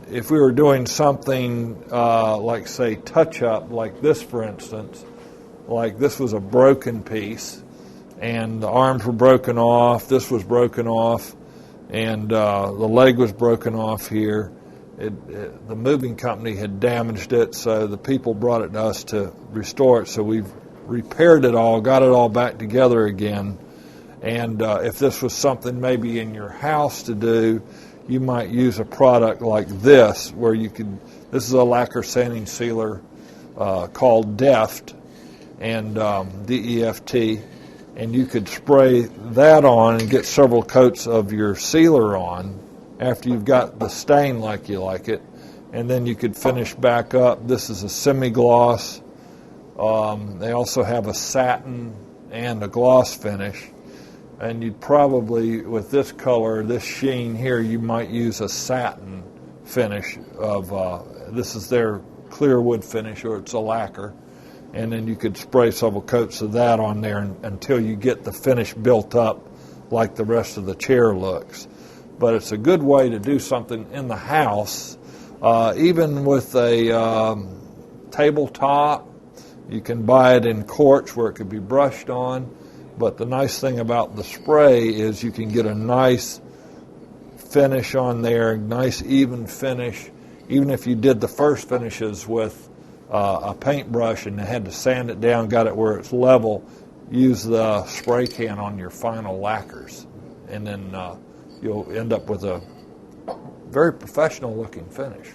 if we were doing something like, say, touch-up, like this, for instance, like this was a broken piece, and the arms were broken off, this was broken off, and the leg was broken off here. The moving company had damaged it, so the people brought it to us to restore it. So we've repaired it all, got it all back together again. And if this was something maybe in your house to do, you might use a product like this, where you could. This is a lacquer sanding sealer called DEFT, and DEFT, and you could spray that on and get several coats of your sealer on after you've got the stain like you like it, and then you could finish back up. This is a semi-gloss. They also have a satin and a gloss finish, and you'd probably, with this color, this sheen here, you might use a satin finish of, this is their clear wood finish, or it's a lacquer, and then you could spray several coats of that on there until you get the finish built up like the rest of the chair looks. But it's a good way to do something in the house, even with a tabletop. You can buy it in quartz where it could be brushed on, but the nice thing about the spray is you can get a nice finish on there, a nice even finish. Even if you did the first finishes with a paintbrush and had to sand it down, got it where it's level, use the spray can on your final lacquers, and then you'll end up with a very professional looking finish.